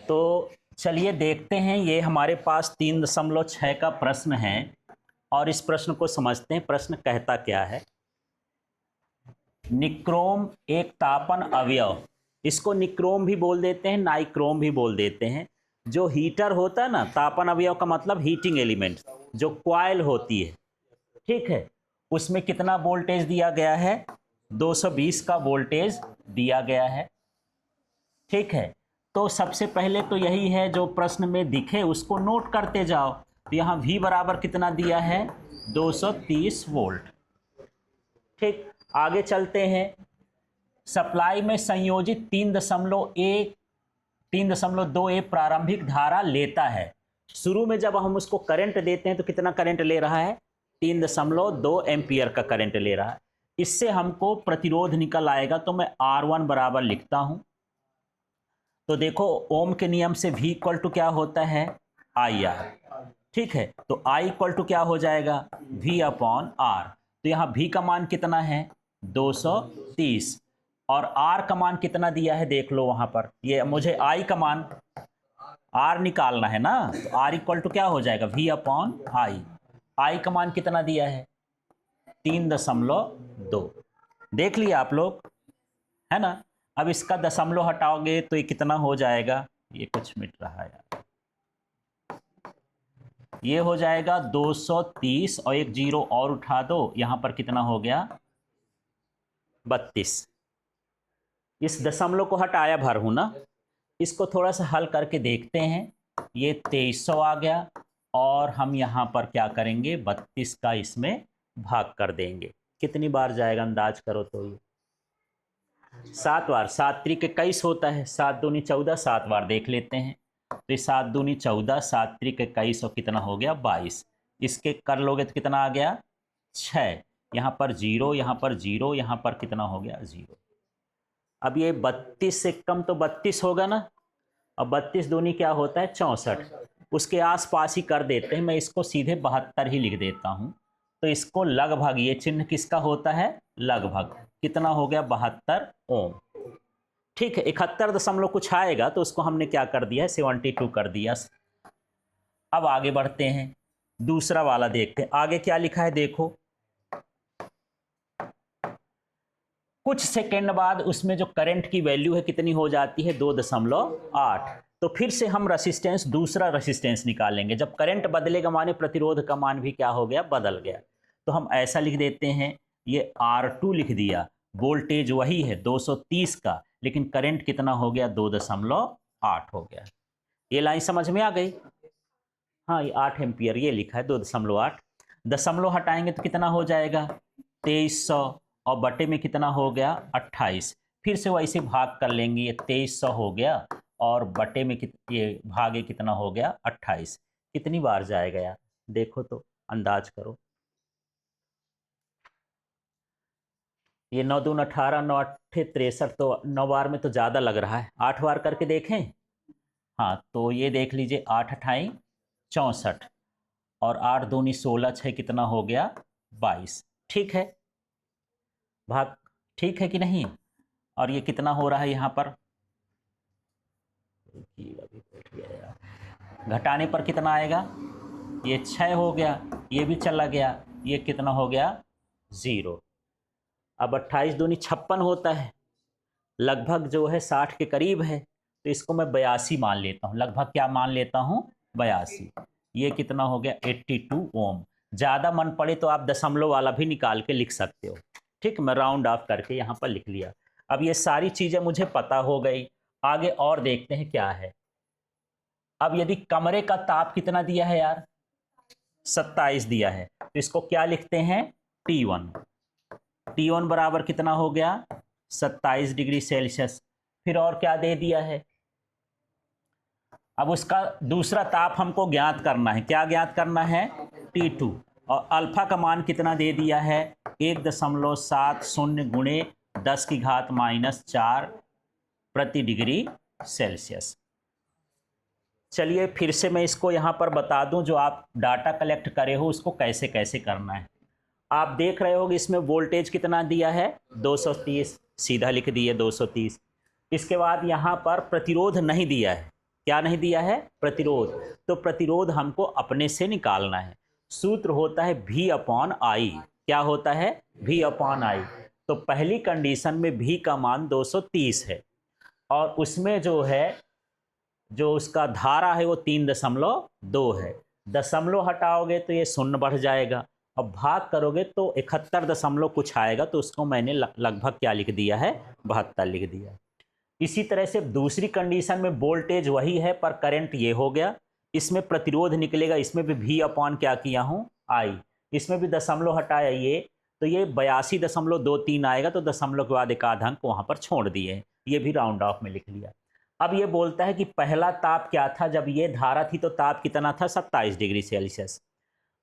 तो चलिए देखते हैं, ये हमारे पास 3.6 का प्रश्न है और इस प्रश्न को समझते हैं। प्रश्न कहता क्या है? निक्रोम एक तापन अवयव, इसको निक्रोम भी बोल देते हैं, नाइक्रोम भी बोल देते हैं। जो हीटर होता है ना, तापन अवयव का मतलब हीटिंग एलिमेंट, जो क्वाइल होती है, ठीक है, उसमें कितना वोल्टेज दिया गया है? 220 का वोल्टेज दिया गया है। ठीक है, तो सबसे पहले तो यही है, जो प्रश्न में दिखे उसको नोट करते जाओ। तो यहाँ V बराबर कितना दिया है? 230 वोल्ट। ठीक, आगे चलते हैं। सप्लाई में संयोजित 3.2 प्रारंभिक धारा लेता है। शुरू में जब हम उसको करंट देते हैं तो कितना करंट ले रहा है? 3.2 एम्पियर का करंट ले रहा है। इससे हमको प्रतिरोध निकल आएगा, तो मैं R1 बराबर लिखता हूं। तो देखो, ओम के नियम से V इक्वल टू क्या होता है? IR। ठीक है, तो I इक्वल टू क्या हो जाएगा? V upon R। तो यहाँ V का मान कितना है? 230। और R का मान कितना दिया है देख लो वहां पर। ये मुझे I का मान R निकालना है ना, तो R इक्वल टू क्या हो जाएगा? V upon I। I का मान कितना दिया है? 3.2। देख लिया आप लोग, है ना। अब इसका दशमलव हटाओगे तो ये कितना हो जाएगा? ये कुछ मिट रहा है यार, ये हो जाएगा 230 और एक जीरो और उठा दो, यहां पर कितना हो गया? 32। इस दशमलव को हटाया भर हूं ना, इसको थोड़ा सा हल करके देखते हैं। ये 2300 आ गया और हम यहां पर क्या करेंगे? 32 का इसमें भाग कर देंगे। कितनी बार जाएगा अंदाज करो तो? ये 7 बार। 7 त्रिक 21 होता है, 7 दूनी 14, 7 बार देख लेते हैं। तो 7 दूनी 14, 7 त्रिक 21 और कितना हो गया? 22। इसके कर लोगे तो कितना आ गया? 6। यहाँ पर 0, यहाँ पर 0, यहाँ पर कितना हो गया? 0। अब ये 32 से कम तो 32 होगा ना, और 32 दूनी क्या होता है? 64। उसके आसपास ही कर देते हैं, मैं इसको सीधे 72 ही लिख देता हूँ। तो इसको लगभग, ये चिन्ह किसका होता है? लगभग। कितना हो गया? 72 ओम। ठीक है, 71 दशमलव कुछ आएगा तो उसको हमने क्या कर दिया है? 72 कर दिया। अब आगे बढ़ते हैं, दूसरा वाला देखते हैं। आगे क्या लिखा है देखो। कुछ सेकेंड बाद उसमें जो करंट की वैल्यू है कितनी हो जाती है? 2.8। तो फिर से हम रेसिस्टेंस, दूसरा रेसिस्टेंस निकालेंगे। जब करंट बदलेगा माने प्रतिरोध का मान भी क्या हो गया? बदल गया। तो हम ऐसा लिख देते हैं, ये R2 लिख दिया। वोल्टेज वही है 230 का, लेकिन करंट कितना हो गया? 2.8 हो गया। ये लाइन समझ में आ गई? हाँ, ये 8 एम्पियर ये लिखा है, 2.8। दशमलव हटाएंगे तो कितना हो जाएगा? 2300 और बटे में कितना हो गया? 28। फिर से वैसे भाग कर लेंगे, ये 2300 हो गया और बटे में ये भागे कितना हो गया? 28। कितनी बार जाएगा यार? देखो तो, अंदाज करो। ये 9 दून 18, 9 अट्ठे 63, तो 9 बार में तो ज़्यादा लग रहा है। 8 बार करके देखें। हाँ, तो ये देख लीजिए, 8 अठाई 64 और 8 दूनी 16, 6 कितना हो गया? 22। ठीक है, भाग ठीक है कि नहीं? और ये कितना हो रहा है यहाँ पर? घटाने पर कितना आएगा? ये 6 हो गया, ये भी चला गया, ये कितना हो गया? 0। अब 28 दूनी 56 होता है, लगभग जो है 60 के करीब है, तो इसको मैं 82 मान लेता हूँ। लगभग क्या मान लेता हूँ? 82। ये कितना हो गया? 82 ओम। ज़्यादा मन पड़े तो आप दशमलव वाला भी निकाल के लिख सकते हो। ठीक, मैं राउंड ऑफ करके यहाँ पर लिख लिया। अब ये सारी चीज़ें मुझे पता हो गई। आगे और देखते हैं क्या है। अब यदि कमरे का ताप कितना दिया है यार? 27 दिया है, तो इसको क्या लिखते हैं? T1। T1 बराबर कितना हो गया? 27 डिग्री सेल्सियस। फिर और क्या दे दिया है? अब उसका दूसरा ताप हमको ज्ञात करना है। क्या ज्ञात करना है? T2। और अल्फा का मान कितना दे दिया है? 1.70 गुणे 10 की घात -4 प्रति डिग्री सेल्सियस। चलिए फिर से मैं इसको यहाँ पर बता दूं, जो आप डाटा कलेक्ट करे हो उसको कैसे कैसे करना है। आप देख रहे हो कि इसमें वोल्टेज कितना दिया है? 230, सीधा लिख दिए 230। इसके बाद यहाँ पर प्रतिरोध नहीं दिया है, क्या नहीं दिया है? प्रतिरोध। तो प्रतिरोध हमको अपने से निकालना है। सूत्र होता है V अपॉन आई। क्या होता है? V upon I. तो पहली कंडीशन में V का मान 230 है और उसमें जो है जो उसका धारा है वो 3.2 है। दशमलव हटाओगे तो ये शून्य बढ़ जाएगा। अब भाग करोगे तो 71 दशमलव कुछ आएगा, तो उसको मैंने लगभग क्या लिख दिया है? 72 लिख दिया। इसी तरह से दूसरी कंडीशन में वोल्टेज वही है पर करंट ये हो गया। इसमें प्रतिरोध निकलेगा, इसमें भी V अपॉन क्या किया हूँ? आई। इसमें भी दशमलव हटाया ये, तो ये 82.23 आएगा। तो दशमलव के बाद एक आधा अंक वहाँ पर छोड़ दिए, ये भी राउंड ऑफ में लिख लिया। अब ये बोलता है कि पहला ताप क्या था जब ये धारा थी, तो ताप कितना था? 27 डिग्री सेल्सियस।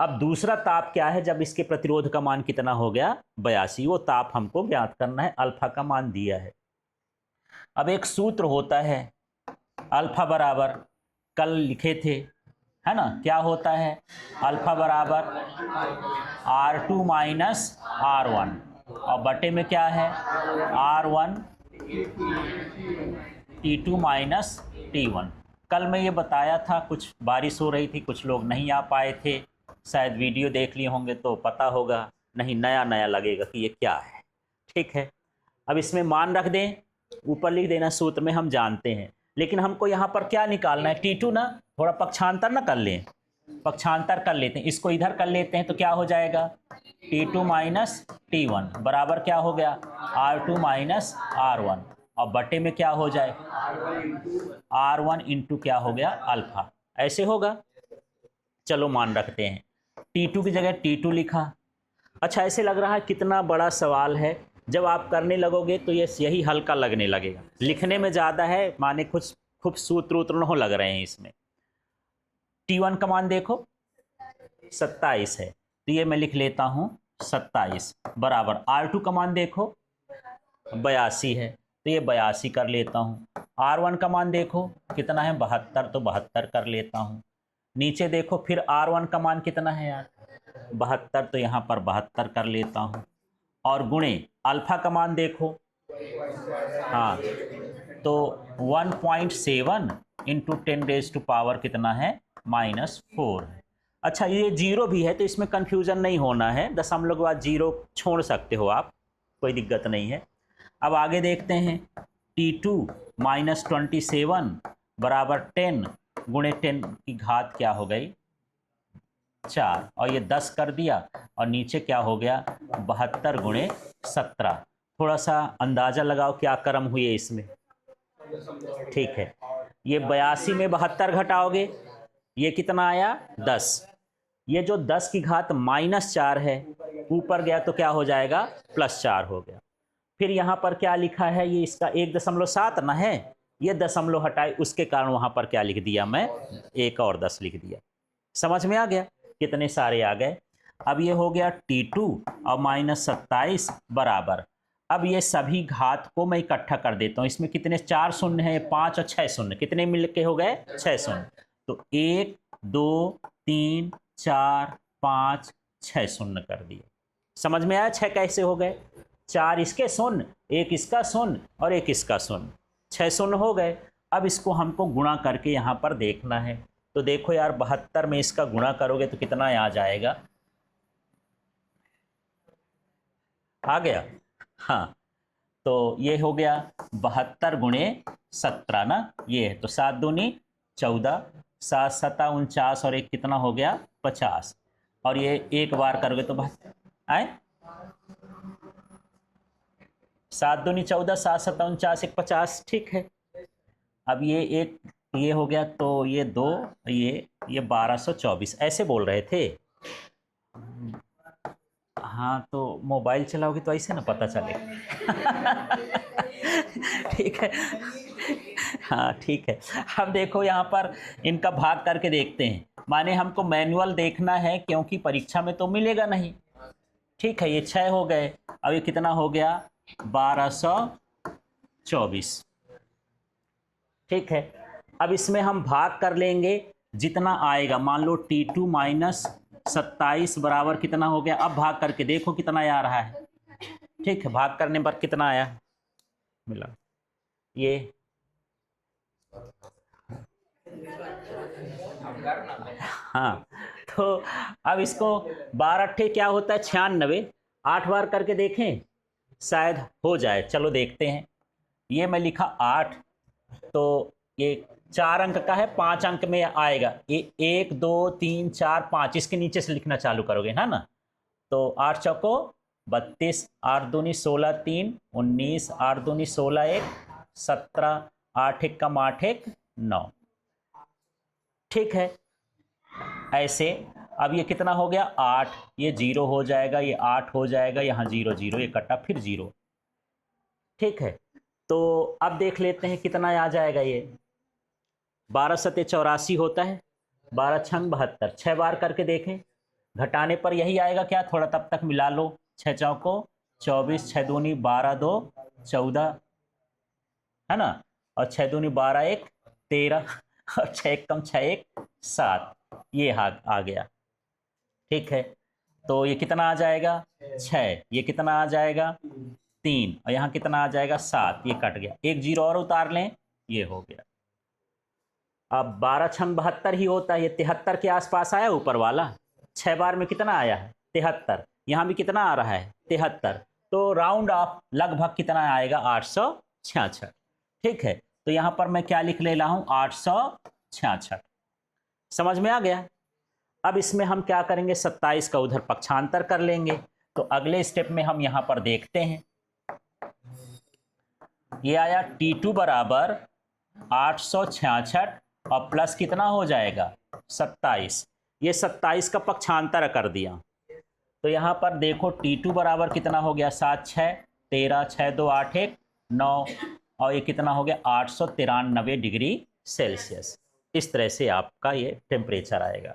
अब दूसरा ताप क्या है जब इसके प्रतिरोध का मान कितना हो गया? 82। वो ताप हमको ज्ञात करना है, अल्फा का मान दिया है। अब एक सूत्र होता है अल्फा बराबर, कल लिखे थे, है ना? क्या होता है? अल्फा बराबर R2 माइनस R1 और बटे में क्या है? R1 T2 minus T1। कल मैं ये बताया था, कुछ बारिश हो रही थी, कुछ लोग नहीं आ पाए थे, शायद वीडियो देख लिए होंगे तो पता होगा, नहीं नया नया लगेगा कि ये क्या है। ठीक है, अब इसमें मान रख दें, ऊपर लिख देना, सूत्र में हम जानते हैं, लेकिन हमको यहाँ पर क्या निकालना है? T2 ना, थोड़ा पक्षांतर ना कर लें, पक्षांतर कर लेते हैं, इसको इधर कर लेते हैं तो क्या हो जाएगा? T2 माइनस T1 बराबर क्या हो गया? R2 माइनस R1 और बटे में क्या हो जाए? R1 इंटू क्या हो गया? अल्फा। ऐसे होगा। चलो मान रखते हैं, T2 की जगह T2 लिखा। अच्छा, ऐसे लग रहा है कितना बड़ा सवाल है, जब आप करने लगोगे तो ये यही हल्का लगने लगेगा, लिखने में ज़्यादा है, माने कुछ खूब सूत्र उत्र हो लग रहे हैं इसमें। T1 का मान देखो 27 है, तो ये मैं लिख लेता हूँ 27 बराबर R2 का मान देखो 82 है, तो ये 82 कर लेता हूँ। R1 का मान देखो कितना है? 72, तो 72 कर लेता हूँ। नीचे देखो फिर R1 का मान कितना है यार? 72, तो यहाँ पर 72 कर लेता हूँ। और गुणे अल्फा का मान देखो, हाँ, तो 1.7 इंटू 10⁻⁴ कितना है? -4 है। अच्छा, ये जीरो भी है तो इसमें कंफ्यूजन नहीं होना है, दशमलव के बाद जीरो छोड़ सकते हो आप, कोई दिक्कत नहीं है। अब आगे देखते हैं, T2 माइनस 27 बराबर 10 गुणे 10 की घात क्या हो गई? 4, और ये 10 कर दिया, और नीचे क्या हो गया? 72 गुणे 17। थोड़ा सा अंदाजा लगाओ क्या क्रम हुई है इसमें? ठीक है, ये 82 में 72 घटाओगे, ये कितना आया? 10। ये जो 10 की घात -4 है, ऊपर गया तो क्या हो जाएगा? +4 हो गया। फिर यहाँ पर क्या लिखा है? ये इसका 1.7 ना है, ये दशमलव हटाए, उसके कारण वहाँ पर क्या लिख दिया मैं? 1 और 10 लिख दिया। समझ में आ गया? कितने सारे आ गए। अब ये हो गया T2 और -27 बराबर, अब ये सभी घात को मैं इकट्ठा कर देता हूँ। इसमें कितने 4 शून्य है? 5 और 6 शून्य, कितने मिल के हो गए? 6 शून्य। तो 1 2 3 4 5 6 शून्य कर दिए। समझ में आया 6 कैसे हो गए? 4 इसके शून्य, 1 इसका शून्य और 1 इसका शून्य, 6 शून्य हो गए। अब इसको हमको गुणा करके यहाँ पर देखना है। तो देखो यार, 72 में इसका गुणा करोगे तो कितना आ जाएगा? आ गया? हाँ, तो ये हो गया 72 गुणे 17 ना, ये है, तो 7 दूनी 14, 7 7 49 और 1 कितना हो गया? 50। और ये एक बार करोगे तो आए 7 दूनी 14, 7 7 49, 1 50। ठीक है, अब ये एक ये हो गया, तो ये 2, ये 1224 ऐसे बोल रहे थे। हाँ, तो मोबाइल चलाओगे तो ऐसे ना पता चलेगा। ठीक है, हाँ ठीक है। अब देखो यहाँ पर इनका भाग करके देखते हैं, माने हमको मैनुअल देखना है क्योंकि परीक्षा में तो मिलेगा नहीं। ठीक है, ये 6 हो गए, अब ये कितना हो गया? 1224। ठीक है, अब इसमें हम भाग कर लेंगे जितना आएगा। मान लो T2 माइनस 27 बराबर कितना हो गया? अब भाग करके देखो कितना आ रहा है। ठीक है, भाग करने पर कितना आया? मिला ये हाँ, तो अब इसको 12 अट्ठे क्या होता है 96, 8 बार करके देखें शायद हो जाए। चलो देखते हैं। ये मैं लिखा 8, तो ये 4 अंक का है, 5 अंक में आएगा। ये 1 2 3 4 5 इसके नीचे से लिखना चालू करोगे, है ना। तो 8 चौको 32, 8 दूनी 16, 3 19, 8 दूनी 16, 1 17, 8 एक कम 8 एक 9। ठीक है, ऐसे। अब ये कितना हो गया 8, ये 0 हो जाएगा, ये 8 हो जाएगा, यहाँ 0 0 ये कटा फिर 0। ठीक है, तो अब देख लेते हैं कितना आ जाएगा। ये 12 सते 84 होता है, 12 छंग 72, 6 बार करके देखें। घटाने पर यही आएगा क्या, थोड़ा तब तक मिला लो। 6 चौको 24, 6 दूनी 12 2 14, है ना। और 6 दूनी 12 1 13 और 6 एक कम 6 1 7, ये आ गया। ठीक है, तो ये कितना आ जाएगा 6, ये कितना आ जाएगा 3, और यहाँ कितना आ जाएगा 7, ये कट गया। एक 0 और उतार लें, ये हो गया। अब 12 छंग 72 ही होता है, ये 73 के आसपास आया ऊपर वाला। 6 बार में कितना आया है 73, यहाँ भी कितना आ रहा है 73, तो राउंड ऑफ लगभग कितना आएगा 866। ठीक है, तो यहाँ पर मैं क्या लिख ले रहा हूँ 866। समझ में आ गया। अब इसमें हम क्या करेंगे 27 का उधर पक्षांतर कर लेंगे। तो अगले स्टेप में हम यहाँ पर देखते हैं। ये आया T2 बराबर 866 और प्लस कितना हो जाएगा 27। ये 27 का पक्षांतर कर दिया। तो यहाँ पर देखो T2 बराबर कितना हो गया 7 6 13, 6 2 8 1 9, और ये कितना हो गया 893 डिग्री सेल्सियस। इस तरह से आपका ये टेम्परेचर आएगा।